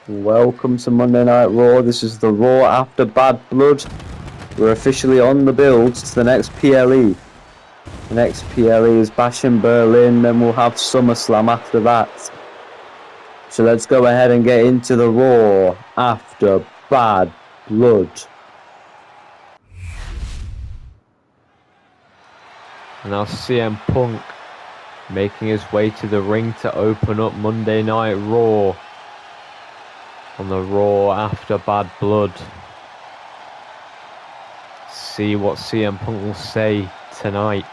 Welcome to Monday Night Raw. This is the Raw after Bad Blood. We're officially on the build to the next PLE. The next PLE is Bash in Berlin, then we'll have SummerSlam after that. So let's go ahead and get into the Raw after Bad Blood. And now CM Punk making his way to the ring to open up Monday Night Raw on the Raw after Bad Blood. See what CM Punk will say tonight.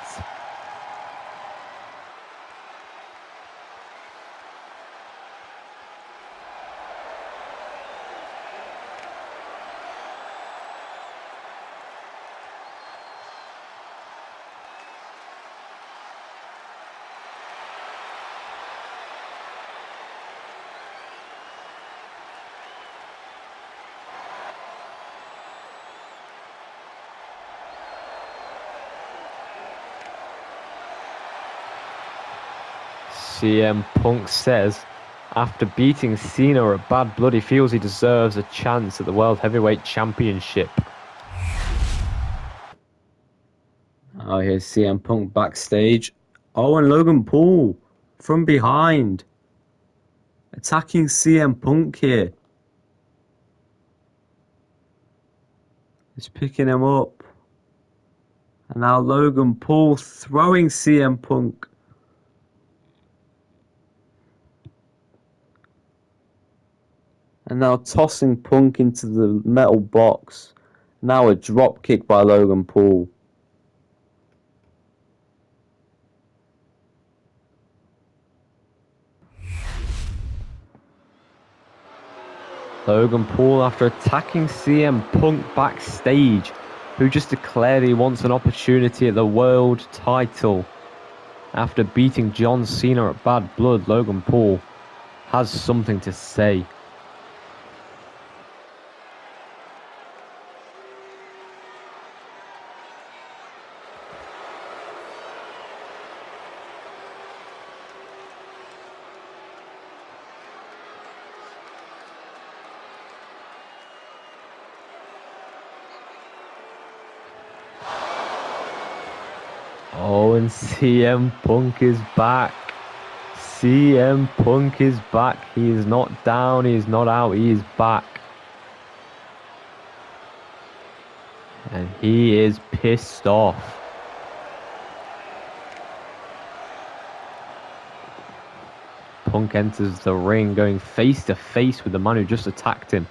CM Punk says after beating Cena at Bad Blood, he feels he deserves a chance at the World Heavyweight Championship. Oh, here's CM Punk backstage. Oh, and Logan Paul from behind, attacking CM Punk here. He's picking him up. And now Logan Paul throwing CM Punk. And now tossing Punk into the metal box. Now a drop kick by Logan Paul. Logan Paul after attacking CM Punk backstage, who just declared he wants an opportunity at the world title. After beating John Cena at Bad Blood, Logan Paul has something to say. Oh, and CM Punk is back. CM Punk is back. He is not down. He is not out. He is back. And he is pissed off. Punk enters the ring going face to face with the man who just attacked him.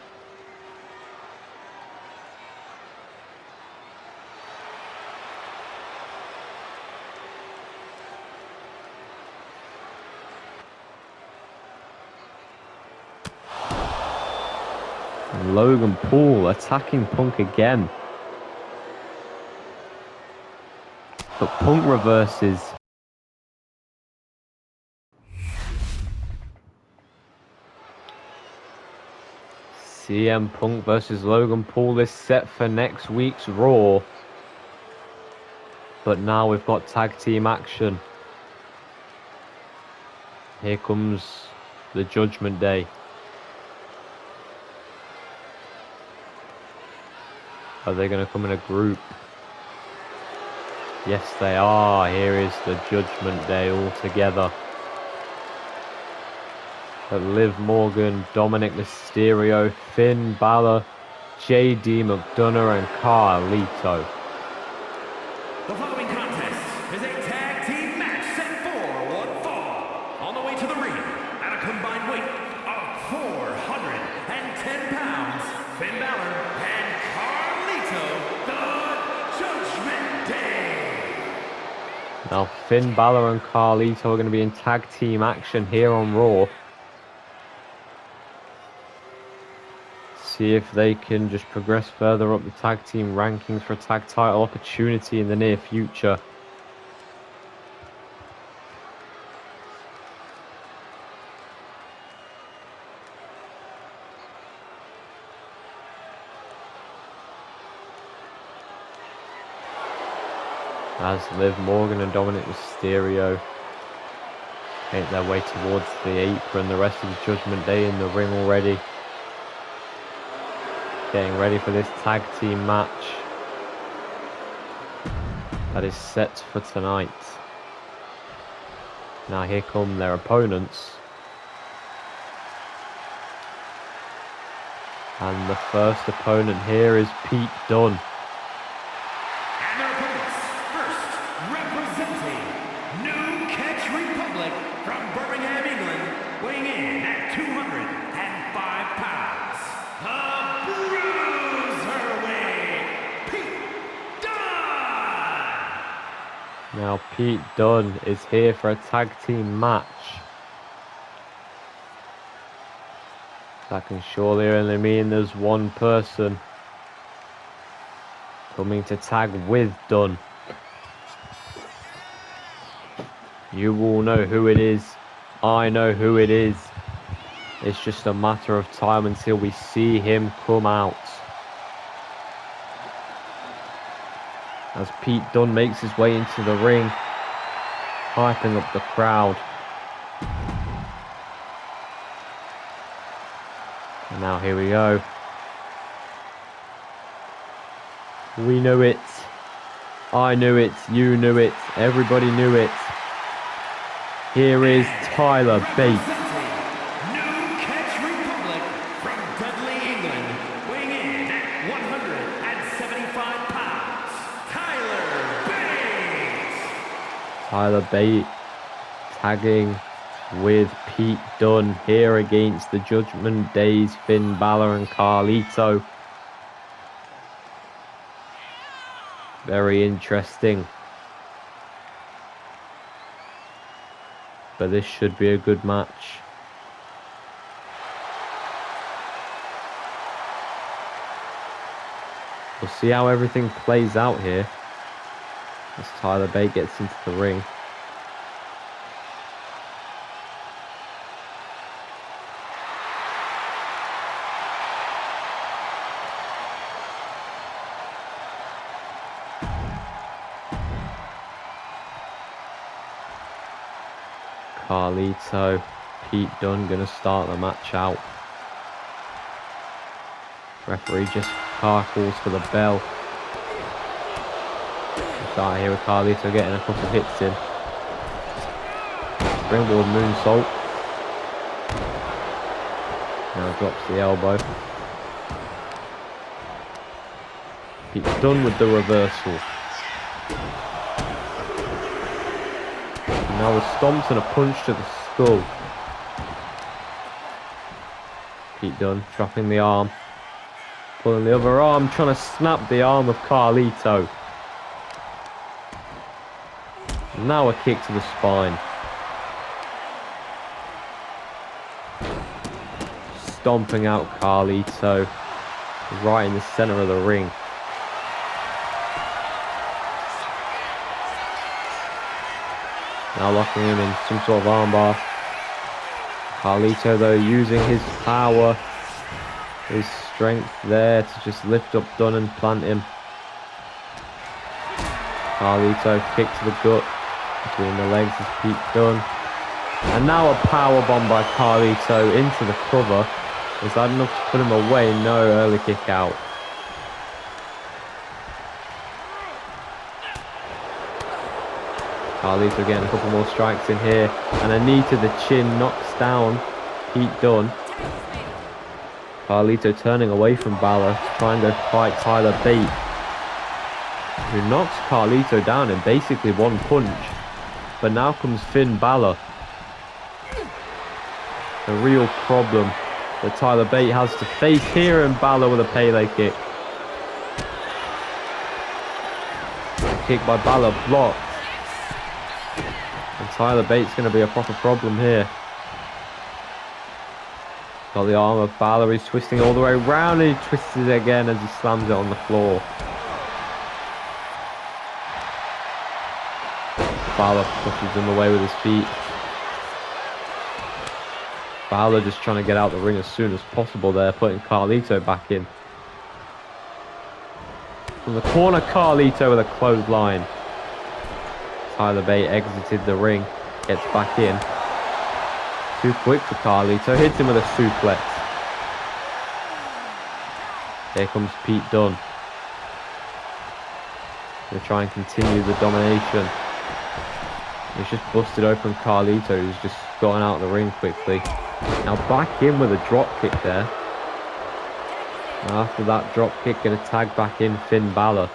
And Logan Paul attacking Punk again. But Punk reverses. CM Punk versus Logan Paul is set for next week's Raw. But now we've got tag team action. Here comes the Judgment Day. Are they going to come in a group? Yes, they are. Here is the Judgment Day all together. But Liv Morgan, Dominic Mysterio, Finn Balor, JD McDonough and Carlito. The following contest is a tag team match set for one fall. On the way to the ring, at a combined weight of 410 pounds, Finn Balor and Carlito, the Judgment Day. Now Finn Balor and Carlito are going to be in tag team action here on Raw. See if they can just progress further up the tag team rankings for a tag title opportunity in the near future. As Liv Morgan and Dominic Mysterio make their way towards the apron, the rest of the Judgment Day in the ring already. getting ready for this tag team match that is set for tonight. Now here come their opponents. And the first opponent here is Pete Dunne. And their opponents, first representing New Catch Republic from Birmingham, England, weighing in at 205 pounds, the Bruiserweight, Pete Dunne! Now Pete Dunne is here for a tag team match. That can surely only mean there's one person coming to tag with Dunne. You all know who it is. I know who it is. It's just a matter of time until we see him come out. As Pete Dunne makes his way into the ring, hyping up the crowd. And now here we go. We knew it. I knew it. You knew it. Everybody knew it. Here is Tyler Bate. New Catch Republic from Dudley, England, weighing in at 175 pounds, Tyler Bate. Tyler Bate tagging with Pete Dunne here against the Judgment Day's Finn Balor and Carlito. Very interesting. But this should be a good match. We'll see how everything plays out here as Tyler Bate gets into the ring. Carlito, Pete Dunne gonna start the match out. Referee just calls for the bell. We start here with Carlito getting a couple of hits in. Springboard moonsault. Now drops the elbow. Pete Dunne with the reversal. Now a stomps and a punch to the skull. Pete Dunne dropping the arm. Pulling the other arm, trying to snap the arm of Carlito. Now a kick to the spine. Stomping out Carlito. Right in the center of the ring. Now locking him in some sort of armbar. Carlito though using his power, his strength there to just lift up Dunne and plant him. Carlito kick to the gut between the legs is Pete Dunne. And now a power bomb by Carlito into the cover. Is that enough to put him away? No, early kick out. Carlito getting a couple more strikes in here. And a knee to the chin knocks down Pete Dunne. Carlito turning away from Balor to try and go fight Tyler Bate, who knocks Carlito down in basically one punch. But now comes Finn Balor. The real problem that Tyler Bate has to face here, and Balor with a Pele kick. A kick by Balor blocked. And Tyler Bate's going to be a proper problem here. Got the arm of Balor, he's twisting all the way around, and he twists it again as he slams it on the floor. Balor pushes him away with his feet. Balor just trying to get out the ring as soon as possible there, putting Carlito back in. From the corner, Carlito with a clothesline. Tyler Bate exited the ring, gets back in. Too quick for Carlito, hits him with a suplex. Here comes Pete Dunne. He'll try and continue the domination. He's just busted open Carlito, who's just gotten out of the ring quickly. Now back in with a drop kick there. Now after that drop kick, going to tag back in Finn Balor.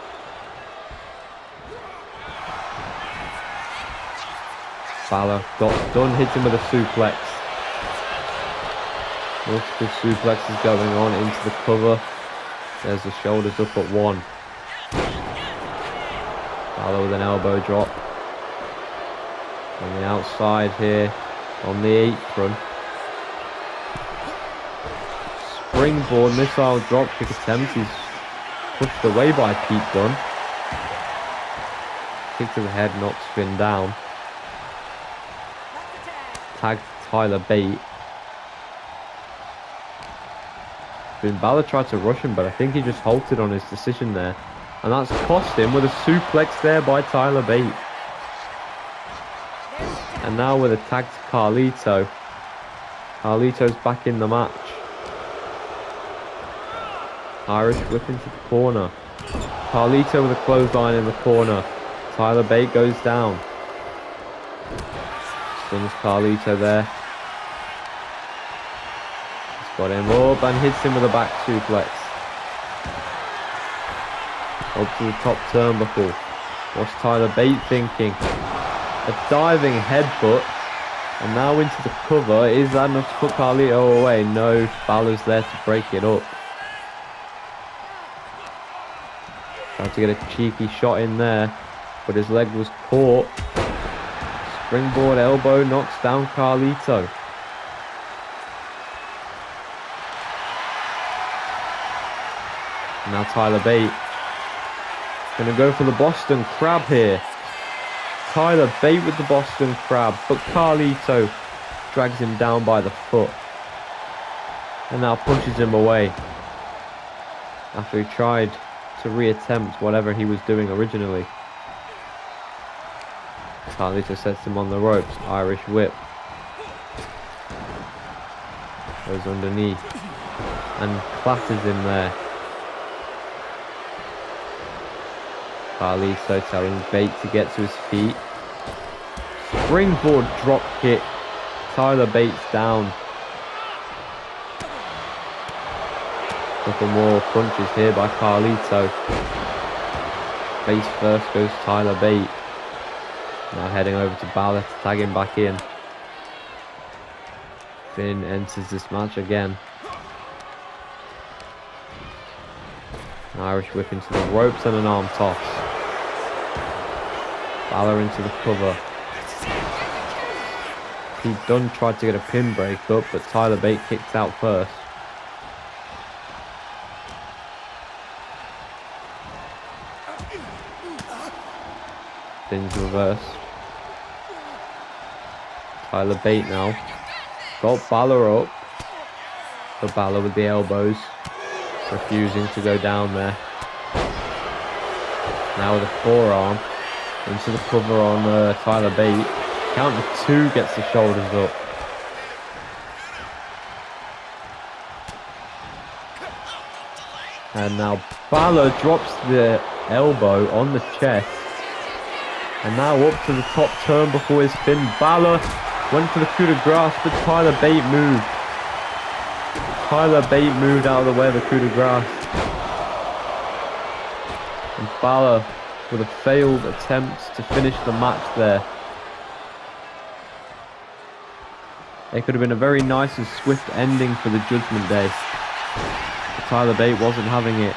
Balor got Dunne, hit him with a suplex. Multiple suplexes going on into the cover. There's the shoulders up at one. Balor with an elbow drop. On the outside here, on the apron. Springboard missile dropkick attempt. He's pushed away by Pete Dunne. Kick to the head knocks Finn down. Tag Tyler Bate. Finn Balor tried to rush him, but I think he just halted on his decision there. And that's cost him with a suplex there by Tyler Bate. And now with a tag to Carlito. Carlito's back in the match. Irish whip into the corner. Carlito with a clothesline in the corner. Tyler Bate goes down. Stuns Carlito there. He's got him up and hits him with a back suplex. Up to the top turnbuckle. What's Tyler Bate thinking? A diving headbutt. And now into the cover. Is that enough to put Carlito away? No, Balor's there to break it up. Tried to get a cheeky shot in there, but his leg was caught. Springboard elbow knocks down Carlito. Now Tyler Bate going to go for the Boston Crab here. Tyler Bate with the Boston Crab, but Carlito drags him down by the foot. And now pushes him away. After he tried to reattempt whatever he was doing originally. Carlito sets him on the ropes. Irish whip. Goes underneath. And clatters him there. Carlito telling Bate to get to his feet. Springboard drop kick. Tyler Bate's down. Couple more punches here by Carlito. Face first goes Tyler Bate. Now heading over to Balor to tag him back in. Finn enters this match again. An Irish whip into the ropes and an arm toss. Balor into the cover. Pete Dunne tried to get a pin break up, but Tyler Bate kicked out first. Pin's reversed. Tyler Bate now. Got Balor up. But Balor with the elbows. Refusing to go down there. Now with a forearm. Into the cover on Tyler Bate. Count of two gets the shoulders up. And now Balor drops the elbow on the chest. And now up to the top turnbuckle is Finn Balor. Went for the coup de grace, but Tyler Bate moved. Tyler Bate moved out of the way of the coup de grace. And Balor with a failed attempt to finish the match there. It could have been a very nice and swift ending for the Judgment Day. But Tyler Bate wasn't having it.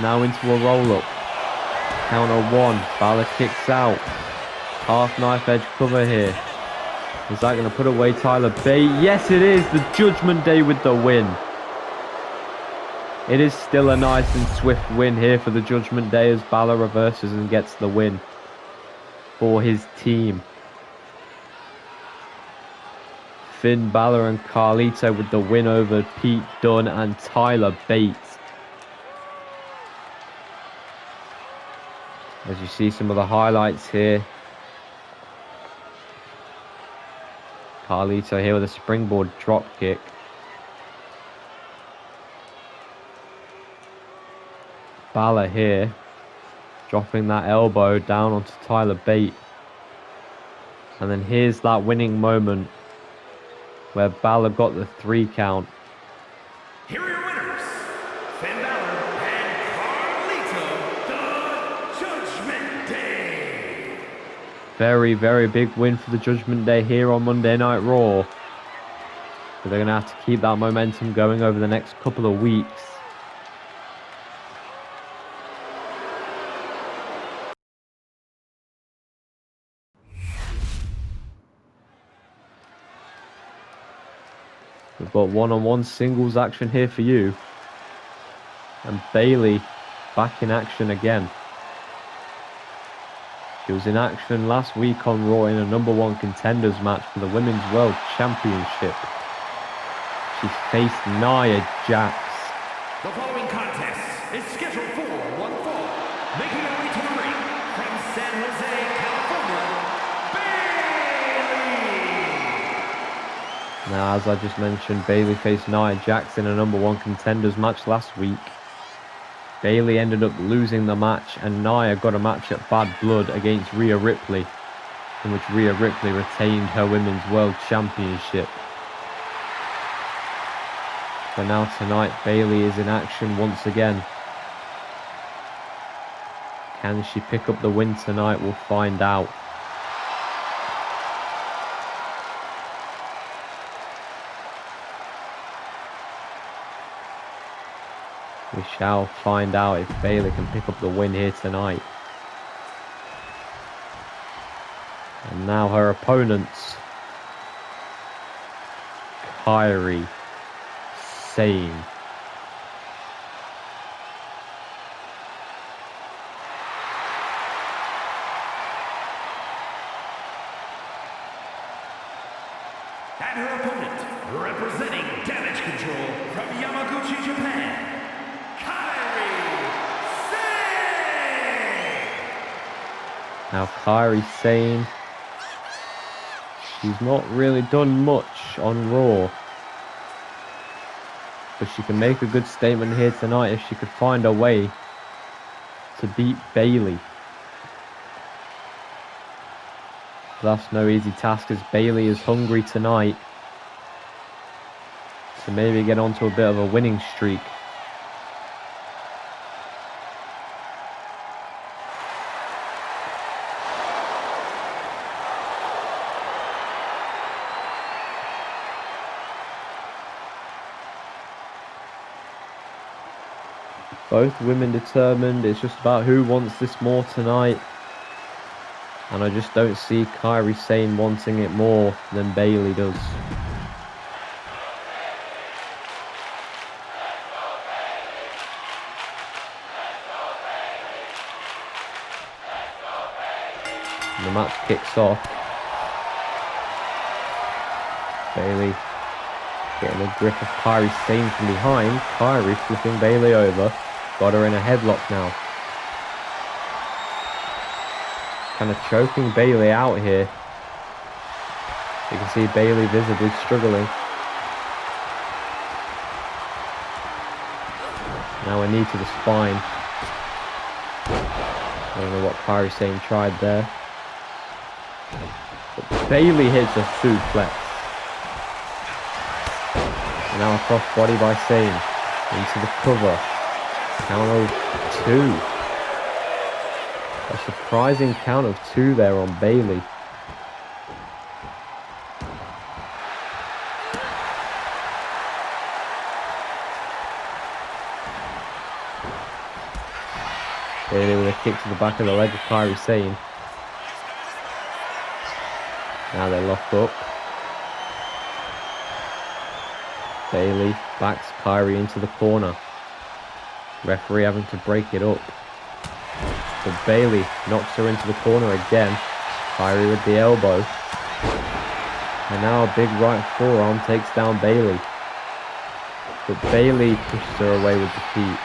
Now into a roll-up. Count of one. Balor kicks out. Half knife edge cover here. Is that going to put away Tyler Bate? Yes, it is. The Judgment Day with the win. It is still a nice and swift win here for the Judgment Day as Balor reverses and gets the win for his team. Finn Balor and Carlito with the win over Pete Dunne and Tyler Bate. As you see some of the highlights here. Carlito here with a springboard drop kick. Balor here, dropping that elbow down onto Tyler Bate. And then here's that winning moment where Balor got the 3 count. Here are your winners, Finn Balor and Carlito, the Judgment Day. Very, very big win for the Judgment Day here on Monday Night Raw. But they're going to have to keep that momentum going over the next couple of weeks. We've got one-on-one singles action here for you. And Bayley back in action again. She was in action last week on Raw in a #1 contenders match for the Women's World Championship. She faced Nia Jax. The following contest is scheduled for one fall. Making her way to the ring from San Jose, California, Bayley. Now, as I just mentioned, Bayley faced Nia Jax in a #1 contenders match last week. Bayley ended up losing the match, and Nia got a match at Bad Blood against Rhea Ripley, in which Rhea Ripley retained her Women's World Championship. But now tonight, Bayley is in action once again. Can she pick up the win tonight? We'll find out. We shall find out if Bayley can pick up the win here tonight. And now her opponents. Kairi Sane. And her opponent, representing Damage Control from Yamaguchi, Japan, Kairi Sane! Now Kairi Sane, she's not really done much on Raw, but she can make a good statement here tonight if she could find a way to beat Bayley. But that's no easy task, as Bayley is hungry tonight to maybe get onto a bit of a winning streak. Both women determined. It's just about who wants this more tonight. And I just don't see Kairi Sane wanting it more than Bayley does. And the match kicks off. Bayley getting a grip of Kairi Sane from behind. Kairi flipping Bayley over. Got her in a headlock now. Kind of choking Bayley out here. You can see Bayley visibly struggling. Now a knee to the spine. I don't know what Kairi Sane tried there. But Bayley hits a suplex. And now a crossbody by Sane. Into the cover. Count of 2. A surprising count of 2 there on Bayley. Bayley with a kick to the back of the leg of Kairi Sane. Now they lock up. Bayley backs Kairi into the corner. Referee having to break it up. But Bayley knocks her into the corner again. Kairi with the elbow. And now a big right forearm takes down Bayley. But Bayley pushes her away with the feet.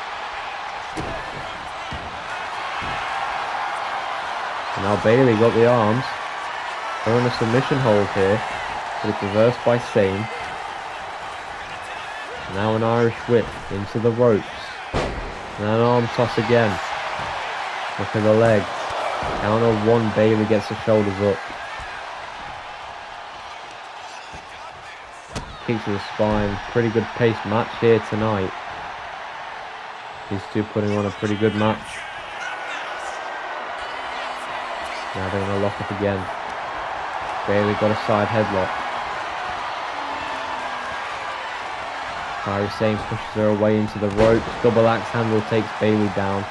And now Bayley got the arms. Her in a submission hold here. But it's reversed by Sane. Now an Irish whip into the ropes. And an arm toss again. Look at the leg. Count of one, Bailey gets the shoulders up. Kick to the spine. Pretty good paced match here tonight. These two putting on a pretty good match. Now they're going to lock up again. Bailey got a side headlock. Kairi Sane pushes her away into the ropes. Double axe handle takes Bailey down.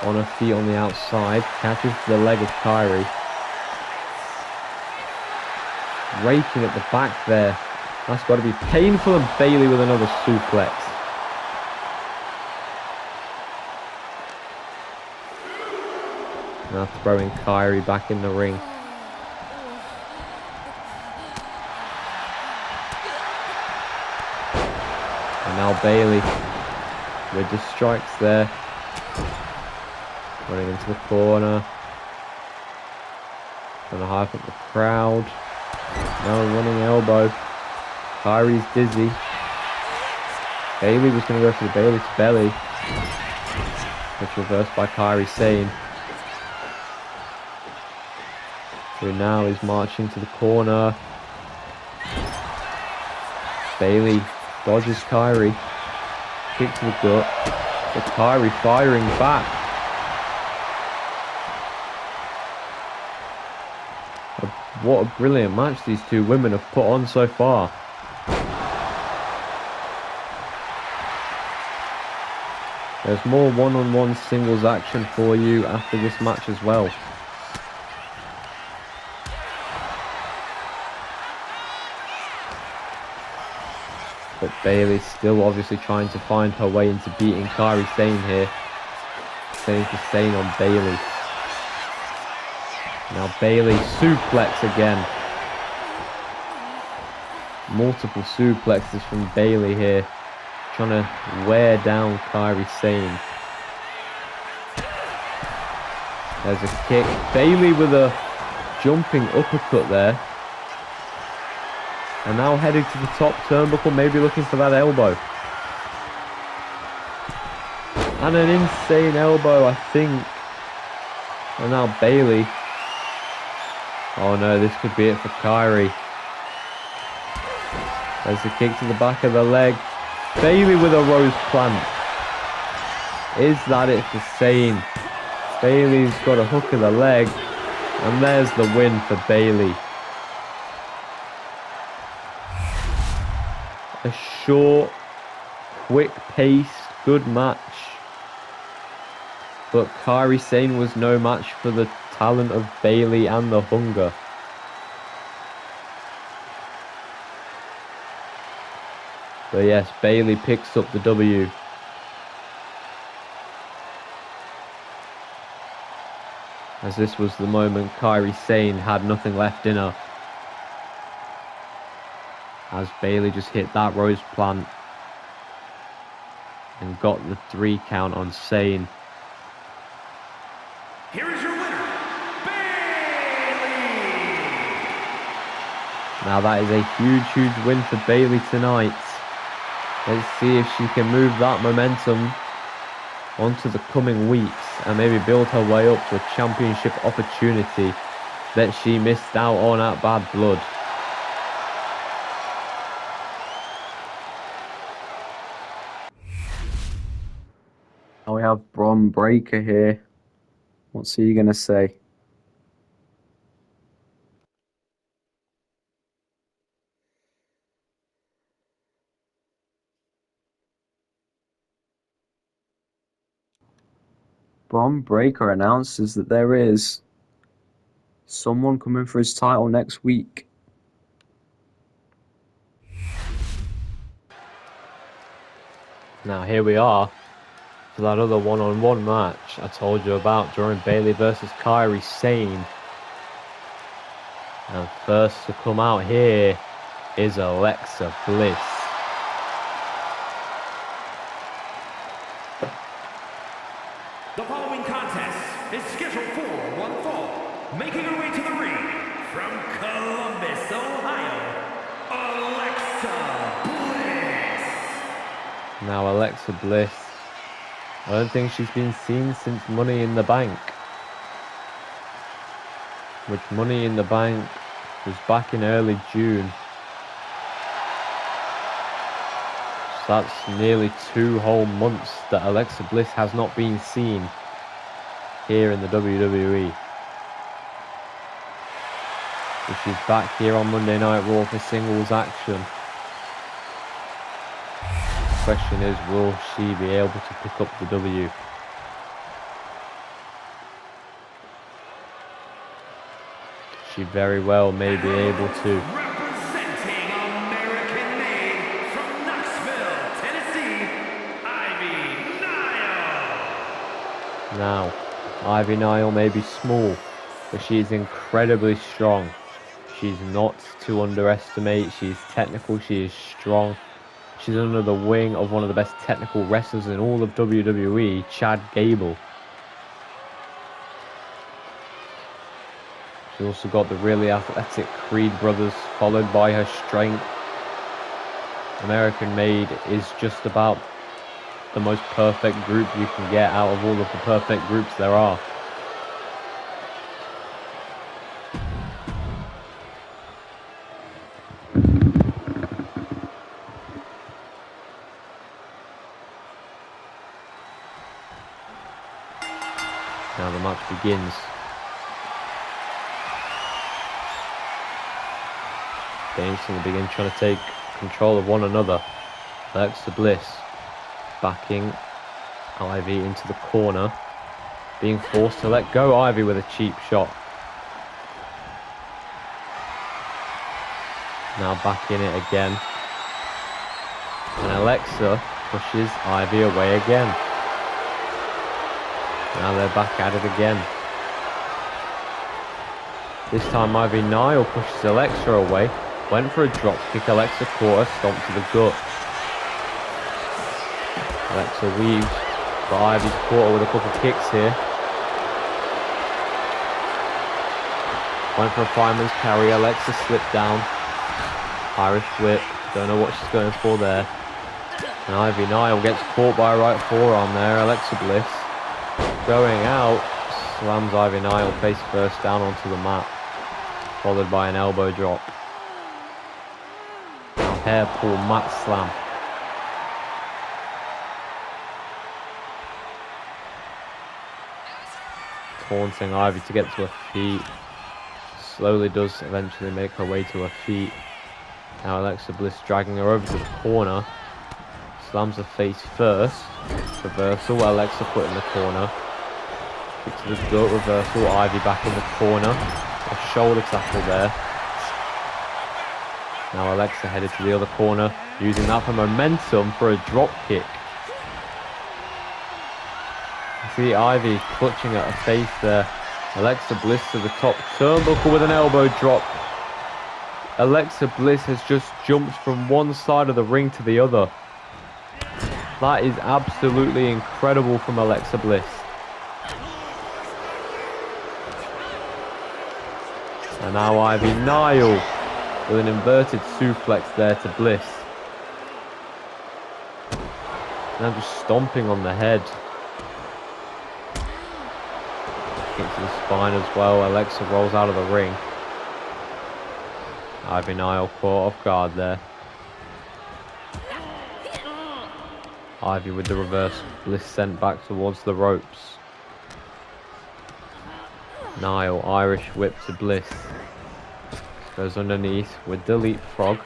On her feet on the outside. Catches the leg of Kairi. Raking at the back there. That's got to be painful, and Bailey with another suplex. Now throwing Kairi back in the ring. And now Bailey with the strikes there. Running into the corner. Trying to hype up the crowd. Now running elbow. Kairi's dizzy. Bailey was going to go for the Bailey to belly. Which reversed by Kairi Sane. Who now is marching to the corner. Bailey dodges Kairi. Kick to the gut. But Kairi firing back. What a brilliant match these two women have put on so far. There's more one-on-one singles action for you after this match as well. But Bailey still obviously trying to find her way into beating Kairi Sane here. Sane for Sane on Bailey. Now Bailey suplex again. Multiple suplexes from Bailey here. Trying to wear down Kairi Sane. There's a kick. Bailey with a jumping uppercut there. And now heading to the top turnbuckle, maybe looking for that elbow. And an insane elbow, I think. And now Bailey. Oh no, this could be it for Kairi. There's the kick to the back of the leg. Bailey with a rose plant. Is that it for Sane? Bailey's got a hook of the leg. And there's the win for Bailey. A short, quick-paced, good match. But Kairi Sane was no match for the talent of Bailey and the hunger. But yes, Bailey picks up the W. As this was the moment Kairi Sane had nothing left in her. As Bailey just hit that rose plant and got the 3 count on Sane. Here is your winner, Bailey! Now that is a huge, huge win for Bailey tonight. Let's see if she can move that momentum onto the coming weeks and maybe build her way up to a championship opportunity that she missed out on at Bad Blood. Now we have Bron Breakker here. What's he going to say? Bron Breakker announces that there is someone coming for his title next week. Now here we are for that other one-on-one match I told you about during Bailey versus Kairi Sane. And first to come out here is Alexa Bliss. The following contest is scheduled for one fall. Making her way to the ring from Columbus, Ohio, Alexa Bliss. Now Alexa Bliss I don't think she's been seen since Money in the Bank. Which Money in the Bank was back in early June. So that's nearly 2 whole months that Alexa Bliss has not been seen here in the WWE. But she's back here on Monday Night Raw for singles action. The question is, will she be able to pick up the W? She very well may be able to. Representing American-made from Knoxville, Tennessee, Ivy Nile. Now, Ivy Nile may be small, but she is incredibly strong. She's not to underestimate. She's technical. She is strong. She's under the wing of one of the best technical wrestlers in all of WWE, Chad Gable. She's also got the really athletic Creed brothers, followed by her strength. American Made is just about the most perfect group you can get out of all of the perfect groups there are. Now the match begins. They instantly begin trying to take control of one another. Alexa Bliss backing Ivy into the corner, being forced to let go Ivy with a cheap shot. Now back in it again. And Alexa pushes Ivy away again. Now they're back at it again. This time Ivy Nile pushes Alexa away. Went for a drop kick. Alexa caught her, stomped to the gut. Alexa weaves, but Ivy's caught her with a couple kicks here. Went for a fireman's carry. Alexa slipped down. Irish whip. Don't know what she's going for there. And Ivy Nile gets caught by a right forearm there. Alexa Bliss going out, slams Ivy Nile face first down onto the mat, followed by an elbow drop. Now hair pull mat slam. Taunting Ivy to get to her feet. Slowly does eventually make her way to her feet. Now Alexa Bliss dragging her over to the corner. Slams her face first. Reversal, Alexa put in the corner. Kick to the gut, reversal, Ivy back in the corner. A shoulder tackle there. Now Alexa headed to the other corner, using that for momentum for a drop kick. You see Ivy clutching at her face there. Alexa Bliss to the top turnbuckle with an elbow drop. Alexa Bliss has just jumped from one side of the ring to the other. That is absolutely incredible from Alexa Bliss. And now Ivy Nile with an inverted suplex there to Bliss. Now just stomping on the head. Kick to the spine as well. Alexa rolls out of the ring. Ivy Nile caught off guard there. Ivy with the reverse. Bliss sent back towards the ropes. Nile, Irish whip to Bliss. Goes underneath with the leapfrog.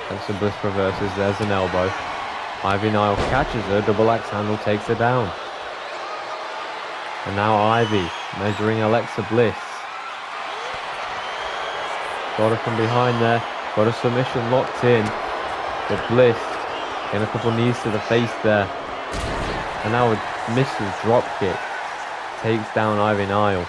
Alexa Bliss reverses. There's an elbow. Ivy Nile catches her. Double axe handle takes her down. And now Ivy measuring Alexa Bliss. Got her from behind there. Got a submission locked in. But Bliss getting a couple knees to the face there. And now a missile drop kick. Takes down Ivy Nile.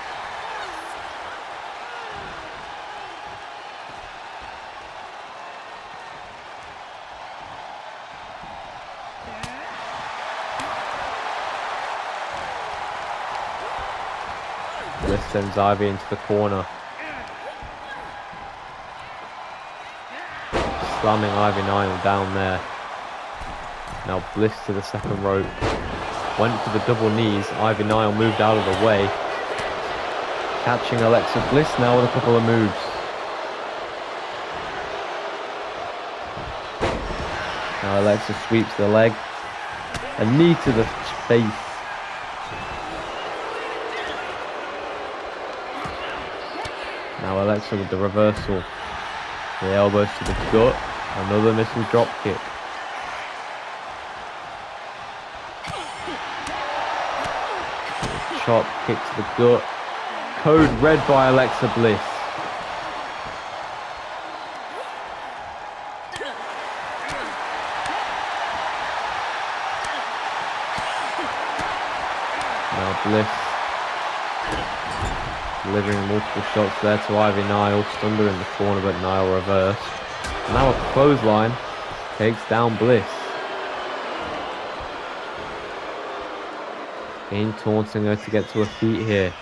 Bliss sends Ivy into the corner. Slamming Ivy Nile down there. Now Bliss to the second rope. Went for the double knees. Ivy Nile moved out of the way. Catching Alexa Bliss now with a couple of moves. Now Alexa sweeps the leg. A knee to the face. Now Alexa with the reversal. The elbows to the gut. Another missile drop kick. Chop kick to the gut. Code red by Alexa Bliss. Now Bliss delivering multiple shots there to Ivy Nile. Stunned her in the corner, but Nile reversed. Now a clothesline takes down Bliss. Kane taunting her to get to her feet here.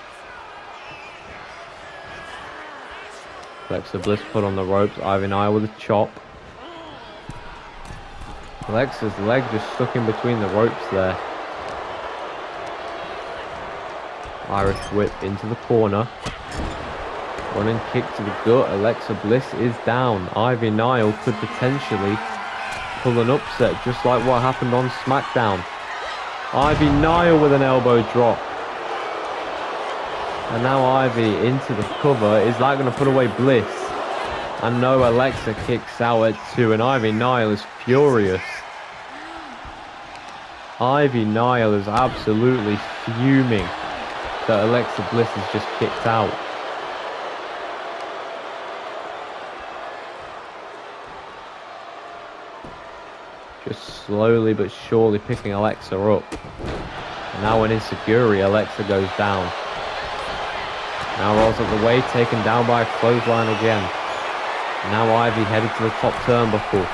Alexa Bliss put on the ropes. Ivy Nile with a chop. Alexa's leg just stuck in between the ropes there. Irish whip into the corner. Running kick to the gut. Alexa Bliss is down. Ivy Nile could potentially pull an upset just like what happened on SmackDown. Ivy Nile with an elbow drop. And now Ivy into the cover. Is that going to put away Bliss? And no, Alexa kicks out at 2 and Ivy Nile is furious. Ivy Nile is absolutely fuming that Alexa Bliss has just kicked out. Just slowly but surely picking Alexa up. And now an insecurity, Alexa goes down. Now rolls up the way, taken down by a clothesline again. Now Ivy headed to the top turnbuckle.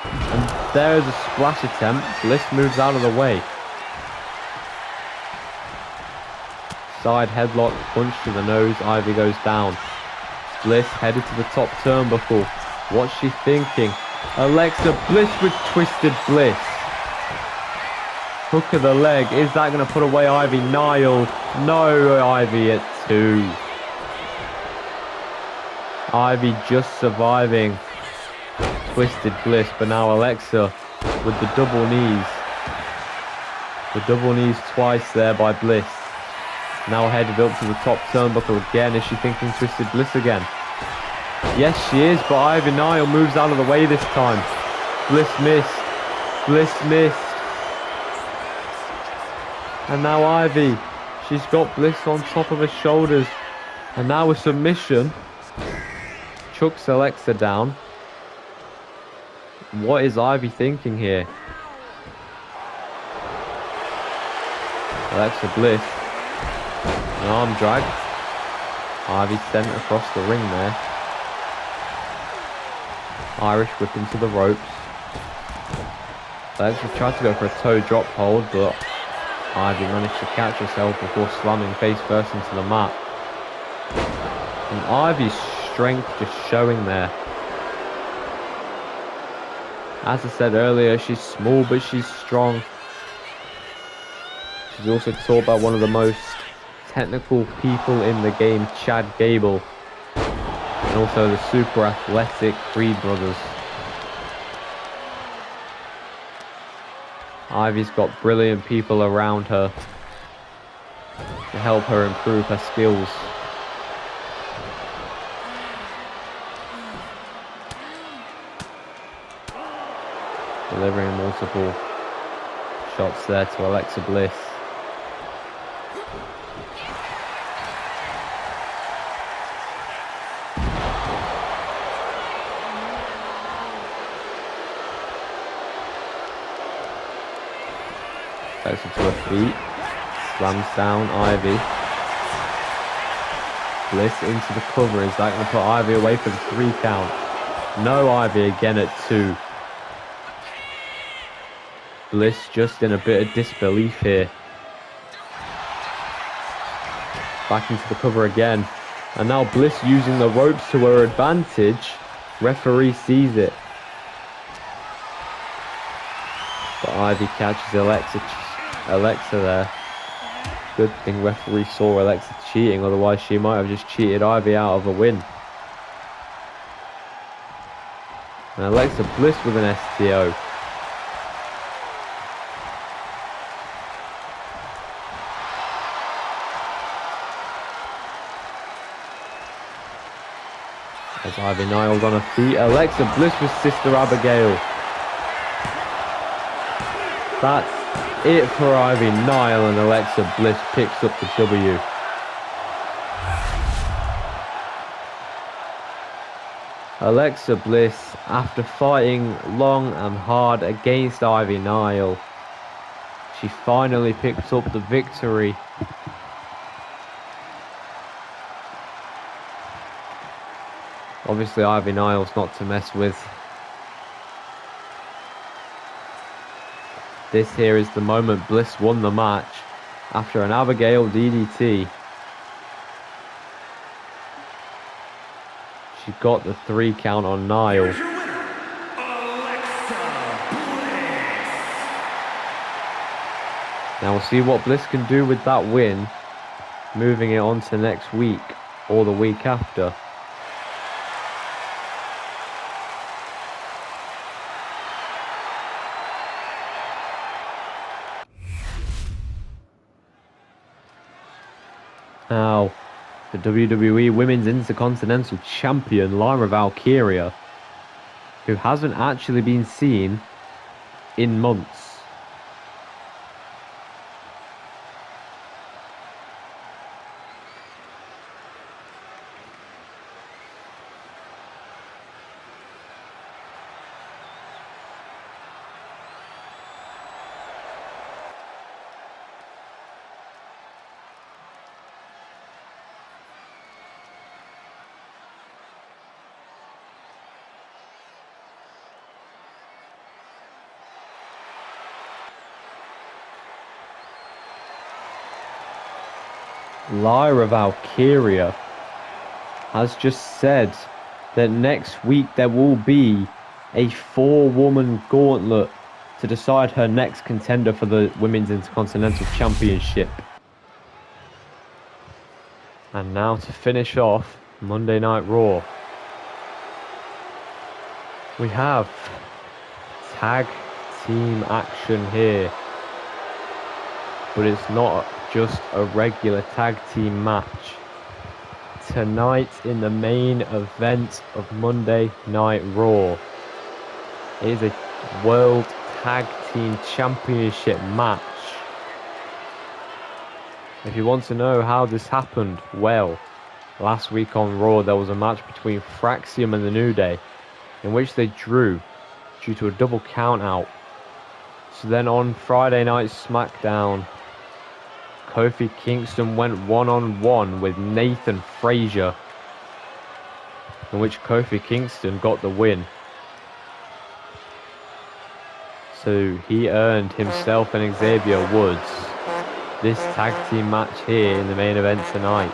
And there's a splash attempt. Bliss moves out of the way. Side headlock, punch to the nose, Ivy goes down. Bliss headed to the top turnbuckle. What's she thinking? Alexa Bliss with Twisted Bliss. Hook of the leg. Is that going to put away Ivy Nile? No, Ivy at 2. Ivy just surviving Twisted Bliss, but now Alexa with the double knees. The double knees twice there by Bliss. Now headed up to the top turnbuckle again. Is she thinking Twisted Bliss again? Yes, she is, but Ivy Nile moves out of the way this time. Bliss missed. Bliss missed. And now Ivy. She's got Bliss on top of her shoulders. And now a submission. Chucks Alexa down. What is Ivy thinking here? Alexa Bliss. An arm drag. Ivy sent across the ring there. Irish whip into the ropes. Alexa tried to go for a toe drop hold, but Ivy managed to catch herself before slamming face first into the mat. And Ivy's strength just showing there. As I said earlier, she's small but she's strong. She's also taught by one of the most technical people in the game, Chad Gable. And also the super athletic Creed brothers. Ivy's got brilliant people around her to help her improve her skills. Delivering multiple shots there to Alexa Bliss. Takes her to her feet, slams down Ivy. Bliss into the cover. Is that going to put Ivy away for the 3 count? No, Ivy again at 2. Bliss just in a bit of disbelief here. Back into the cover again. And now Bliss using the ropes to her advantage. Referee sees it. But Ivy catches Alexa there. Good thing referee saw Alexa cheating, otherwise she might have just cheated Ivy out of a win. And Alexa Bliss with an STO. As Ivy Niles on her feet, Alexa Bliss with Sister Abigail. That's it for Ivy Nile, and Alexa Bliss picks up the W. Alexa Bliss, after fighting long and hard against Ivy Nile, she finally picked up the victory. Obviously Ivy Nile's not to mess with. This here is the moment Bliss won the match after an Abigail DDT. She got the 3 count on Nile. Here's your winner, Alexa Bliss. Now we'll see what Bliss can do with that win, moving it on to next week or the week after. Now, the WWE Women's Intercontinental Champion, Lyra Valkyria, who hasn't actually been seen in months. Lyra Valkyria has just said that next week there will be a 4-woman gauntlet to decide her next contender for the Women's Intercontinental Championship. And now to finish off Monday Night Raw, we have tag team action here. But it's not just a regular tag team match. Tonight in the main event of Monday Night Raw is a World Tag Team Championship match. If you want to know how this happened, well, last week on Raw there was a match between Fraxium and the New Day in which they drew due to a double count out. So then on Friday Night SmackDown, Kofi Kingston went one-on-one with Nathan Frazier, in which Kofi Kingston got the win. So he earned himself and Xavier Woods this tag team match here in the main event tonight.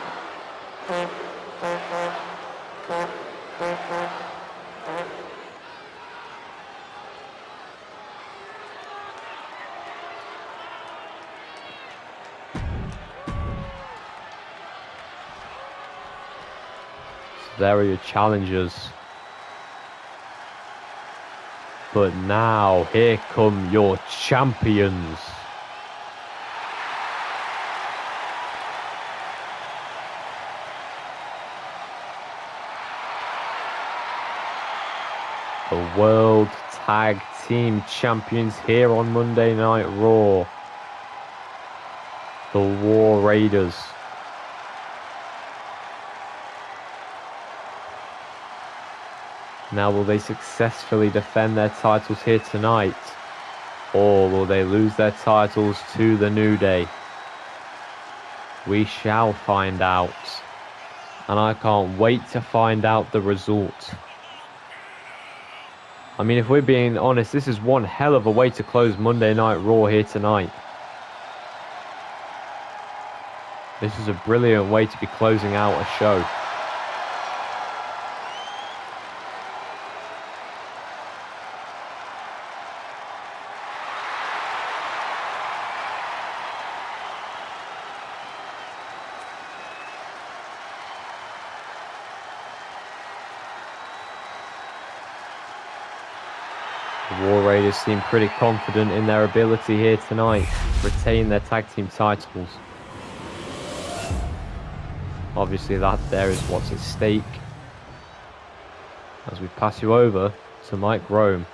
There are your challengers. But now, here come your champions. The World Tag Team Champions here on Monday Night Raw. The War Raiders. Now, will they successfully defend their titles here tonight? Or will they lose their titles to the New Day? We shall find out. And I can't wait to find out the result. I mean, if we're being honest, this is one hell of a way to close Monday Night Raw here tonight. This is a brilliant way to be closing out a show. The War Raiders seem pretty confident in their ability here tonight to retain their tag team titles. Obviously that there is what's at stake. As we pass you over to Mike Rome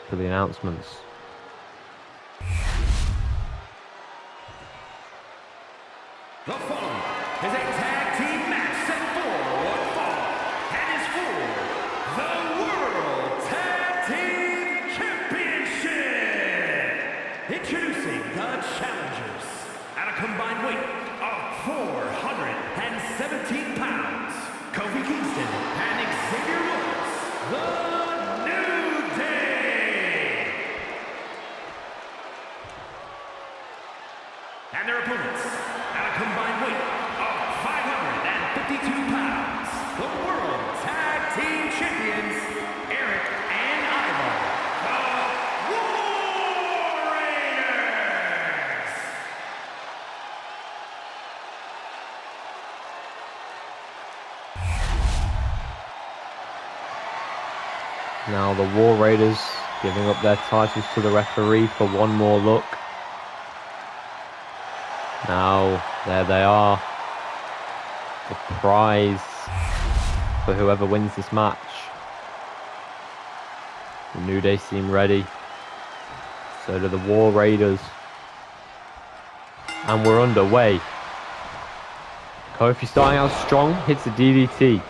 for the announcements. The following is a tag team match set for one fall and is for the World Tag Team Championship. Introducing the challengers at a combined weight of 417 pounds, Kofi Kingston and Xavier Woods, the New Day. And their opponents at a combined weight of 552 pounds, the World Tag Team Champions, Eric and Ivar, the War Raiders. Now the War Raiders giving up their titles to the referee for one more look. Now, there they are. The prize for whoever wins this match. The New Day seem ready. So do the War Raiders. And we're underway. Kofi starting out strong, hits a DDT.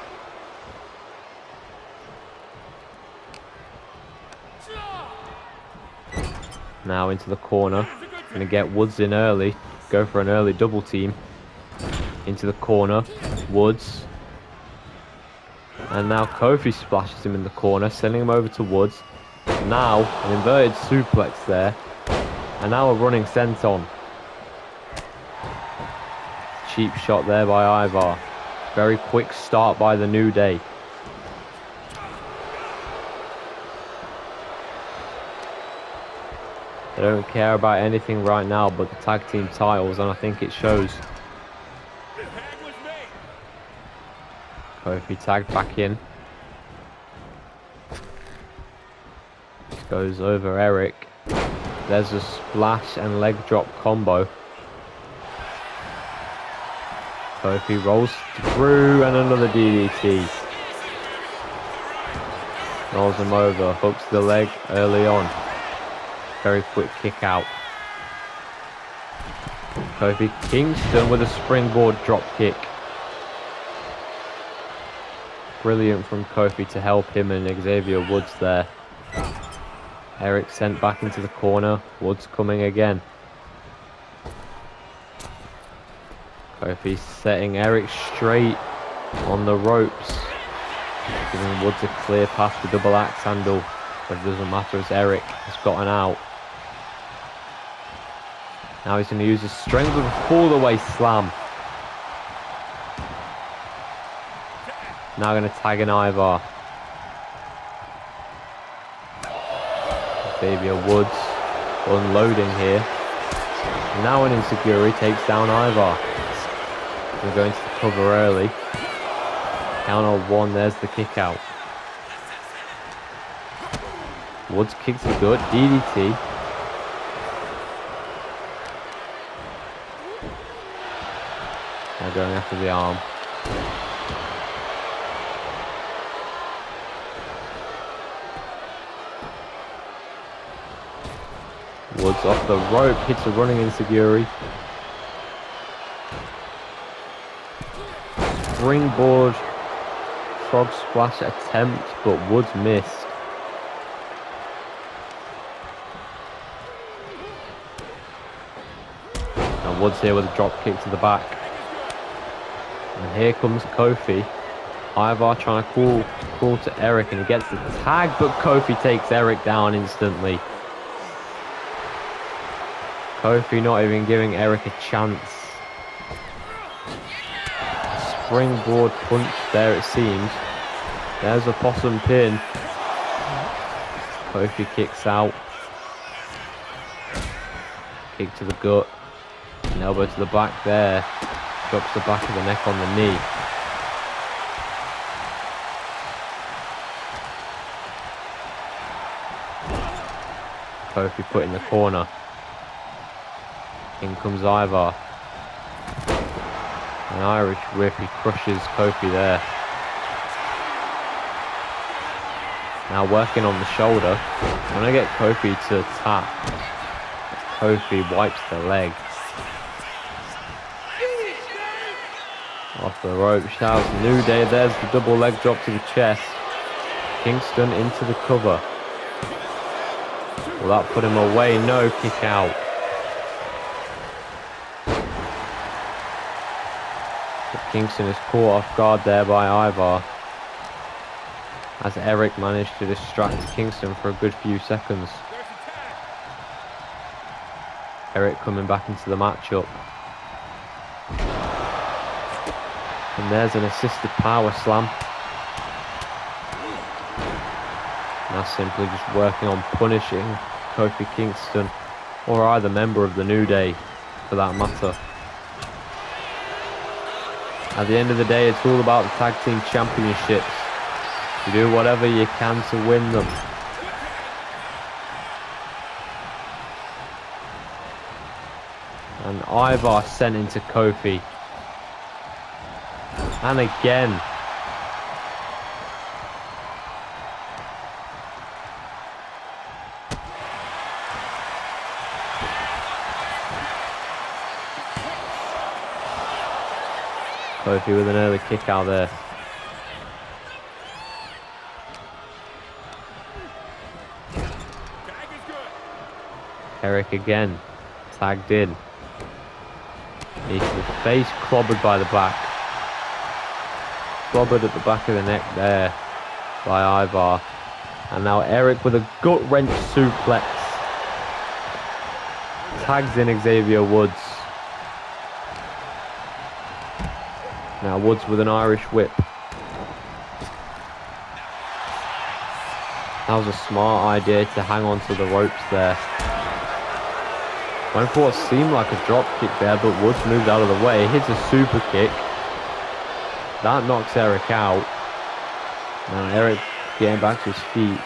Now into the corner. Gonna get Woods in early. Go for an early double team. Into the corner. Woods. And now Kofi splashes him in the corner, sending him over to Woods. Now an inverted suplex there. And now a running senton. Cheap shot there by Ivar. Very quick start by the New Day. They don't care about anything right now but the tag team titles, and I think it shows. Kofi tagged back in. Goes over Eric. There's a splash and leg drop combo. Kofi rolls through and another DDT. Rolls him over, hooks the leg early on. Very quick kick out. Kofi Kingston with a springboard drop kick. Brilliant from Kofi to help him and Xavier Woods there. Eric sent back into the corner. Woods coming again. Kofi setting Eric straight on the ropes. Giving Woods a clear path to double axe handle. But it doesn't matter as Eric has gotten out. Now he's going to use his strength with a fall-away slam. Now going to tag an Ivar. Xavier Woods unloading here. And now an Insecurity takes down Ivar. We're going to the cover early. Count on one, there's the kick out. Woods kicks a good DDT. Now going after the arm. Woods off the rope, hits a running Insecurity. Springboard frog splash attempt, but Woods missed. And Woods here with a drop kick to the back. And here comes Kofi. Ivar trying to crawl to Eric, and he gets the tag, but Kofi takes Eric down instantly. Kofi not even giving Eric a chance. Springboard punch there it seems. There's a possum pin. Kofi kicks out. Kick to the gut. An elbow to the back there. Drops the back of the neck on the knee. Kofi put in the corner. In comes Ivar. An Irish whip, he crushes Kofi there. Now working on the shoulder. When I get Kofi to tap, Kofi wipes the leg. Off the rope, shouts New Day. There's the double leg drop to the chest. Kingston into the cover. Will that put him away? No, kick out. But Kingston is caught off guard there by Ivar, as Eric managed to distract Kingston for a good few seconds. Eric coming back into the matchup. And there's an assisted power slam. Now simply just working on punishing Kofi Kingston, or either member of the New Day for that matter. At the end of the day, it's all about the tag team championships. You do whatever you can to win them. And Ivar sent into Kofi. And again. Kofi with an early kick out there. Eric again. Tagged in. He's the face clobbered by the back. Clobbered at the back of the neck there by Ivar. And now Eric with a gut wrench suplex. Tags in Xavier Woods. Now Woods with an Irish whip. That was a smart idea to hang on to the ropes there. Went for what seemed like a drop kick there, but Woods moved out of the way. Hits a super kick. That knocks Eric out. Now Eric getting back to his feet.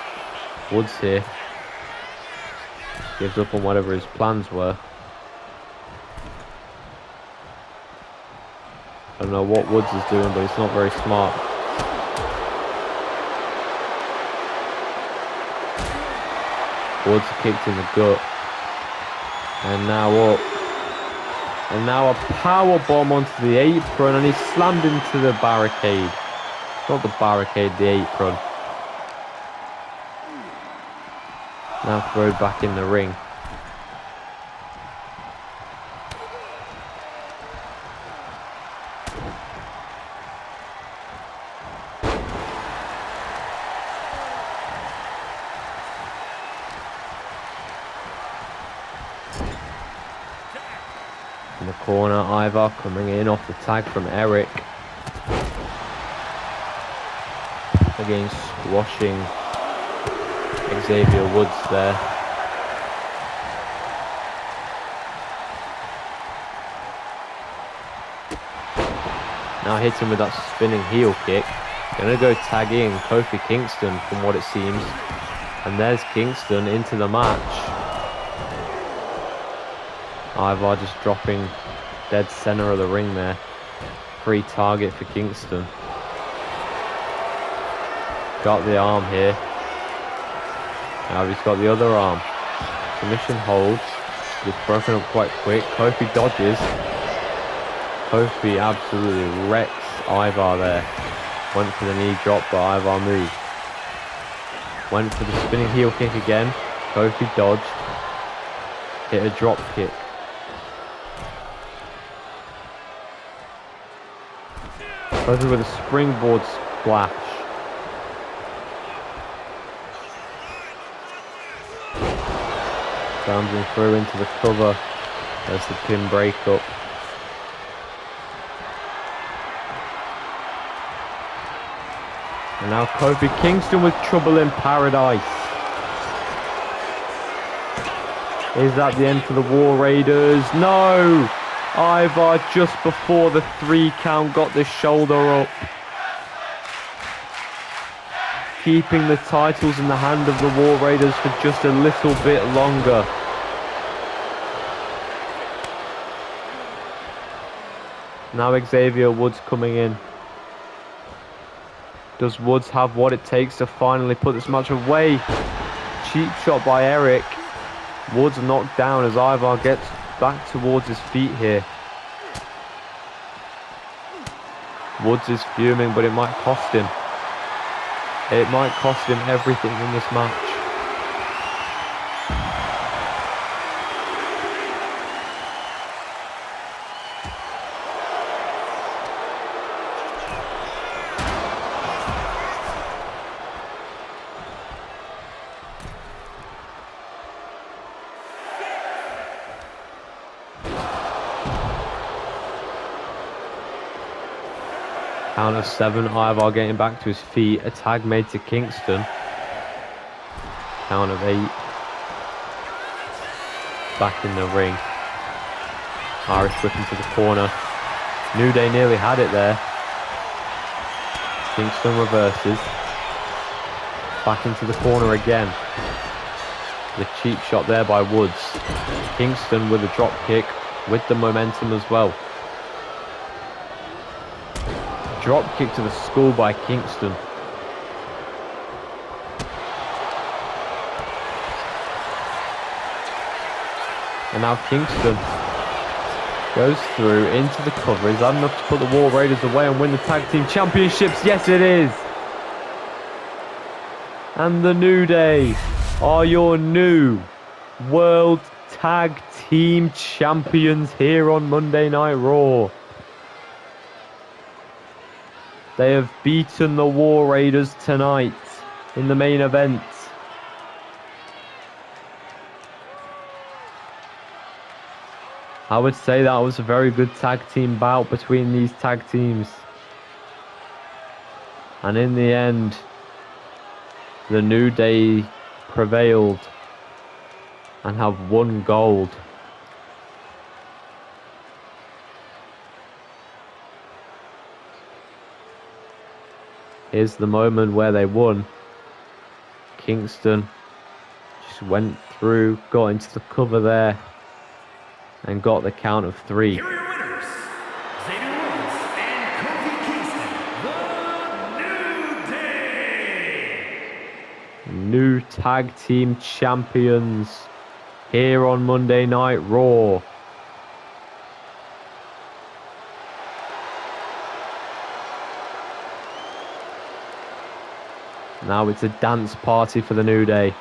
Woods here. Gives up on whatever his plans were. I don't know what Woods is doing, but it's not very smart. Woods kicked in the gut. And now up. And now a power bomb onto the apron, and he's slammed into the barricade. Not the barricade, the apron. Now thrown back in the ring. In the corner, Ivar coming in off the tag from Eric. Again, squashing Xavier Woods there. Now hits him with that spinning heel kick. Gonna go tag in Kofi Kingston from what it seems. And there's Kingston into the match. Ivar just dropping dead center of the ring there. Free target for Kingston. Got the arm here. Now he's got the other arm. Submission hold. It's broken up quite quick. Kofi dodges. Kofi absolutely wrecks Ivar there. Went for the knee drop, but Ivar moved. Went for the spinning heel kick again. Kofi dodged. Hit a drop kick. Kofi with a springboard splash. Bouncing through into the cover. There's the pin breakup. And now Kofi Kingston with trouble in paradise. Is that the end for the War Raiders? No! Ivar just before the 3 count got the shoulder up. keeping the titles in the hand of the War Raiders for just a little bit longer. Now Xavier Woods coming in. Does Woods have what it takes to finally put this match away? Cheap shot by Eric. Woods knocked down as Ivar gets back towards his feet here. Woods is fuming, but it might cost him. It might cost him everything in this match. Count of 7, Ivar getting back to his feet. A tag made to Kingston. Count of 8. Back in the ring. Irish whip into the corner. New Day nearly had it there. Kingston reverses. Back into the corner again. The cheap shot there by Woods. Kingston with a drop kick with the momentum as well. Drop kick to the skull by Kingston. And now Kingston goes through into the cover. Is that enough to put the War Raiders away and win the Tag Team Championships? Yes, it is. And the New Day are your new World Tag Team Champions here on Monday Night Raw. They have beaten the War Raiders tonight in the main event. I would say that was a very good tag team bout between these tag teams. And in the end, the New Day prevailed and have won gold. Here's the moment where they won. Kingston just went through, got into the cover there, and got the count of 3. Here are your winners, Xavier Woods and Kofi Kingston, the New Day. New tag team champions here on Monday Night Raw. Now it's a dance party for the New Day.